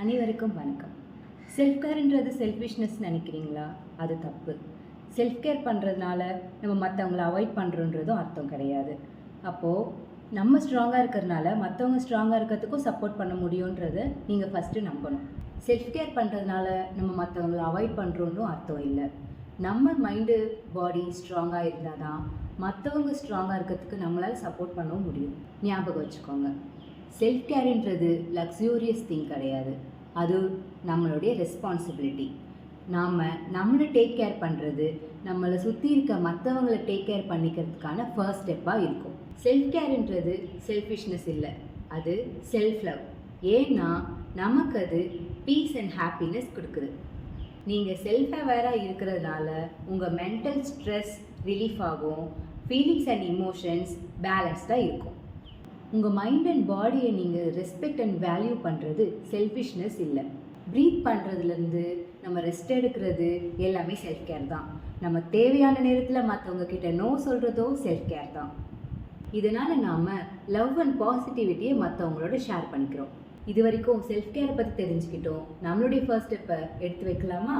அனைவருக்கும் வணக்கம். Self கேர்ன்றது selfishness நினைக்கிறீங்களா? அது தப்பு. செல்ஃப் கேர் பண்ணுறதுனால நம்ம மற்றவங்கள அவாய்ட் பண்ணுறோன்றதும் அர்த்தம் கிடையாது. அப்போது நம்ம ஸ்ட்ராங்காக இருக்கிறதுனால மற்றவங்க ஸ்ட்ராங்காக இருக்கிறதுக்கும் சப்போர்ட் பண்ண முடியுன்றதை நீங்கள் ஃபஸ்ட்டு நம்பணும். செல்ஃப் கேர் பண்ணுறதுனால நம்ம மற்றவங்கள அவாய்ட் பண்ணுறோன்னும் அர்த்தம் இல்லை. நம்ம மைண்டு பாடி ஸ்ட்ராங்காக இருந்தால் தான் மற்றவங்க ஸ்ட்ராங்காக இருக்கிறதுக்கு நம்மளால் சப்போர்ட் பண்ணவும் முடியும். ஞாபகம் வச்சுக்கோங்க, செல்ஃப் கேர்ன்றது லக்ஸூரியஸ் திங் கிடையாது, அது நம்மளுடைய ரெஸ்பான்சிபிலிட்டி. நாம் நம்மளை டேக் கேர் பண்ணுறது நம்மளை சுற்றி இருக்க மற்றவங்களை டேக் கேர் பண்ணிக்கிறதுக்கான ஃபர்ஸ்ட் ஸ்டெப்பாக இருக்கும். செல்ஃப் கேர்ன்றது செல்ஃபிஷ்னஸ் இல்லை, அது செல்ஃப் லவ். ஏன்னா நமக்கு அது பீஸ் அண்ட் ஹாப்பினஸ் கொடுக்குது. நீங்கள் செல்ஃப் அவேராக இருக்கிறதுனால உங்கள் மென்டல் ஸ்ட்ரெஸ் ரிலீஃப் ஆகும், ஃபீலிங்ஸ் அண்ட் இமோஷன்ஸ் பேலன்ஸ்டாக இருக்கும். உங்கள் மைண்ட் அண்ட் பாடியை நீங்கள் ரெஸ்பெக்ட் அண்ட் வேல்யூ பண்ணுறது செல்ஃபிஷ்னஸ் இல்லை. ப்ரீத் பண்ணுறதுலேருந்து நம்ம ரெஸ்ட் எடுக்கிறது எல்லாமே செல்ஃப் கேர் தான். நம்ம தேவையான நேரத்தில் மற்றவங்க கிட்ட நோ சொல்கிறதோ செல்ஃப் கேர் தான். இதனால் நாம் லவ் அண்ட் பாசிட்டிவிட்டியை மற்றவங்களோட ஷேர் பண்ணிக்கிறோம். இது வரைக்கும் செல்ஃப் கேரை பற்றி தெரிஞ்சுக்கிட்டோம். நம்மளுடைய ஃபர்ஸ்ட் ஸ்டெப்பை எடுத்து வைக்கலாமா?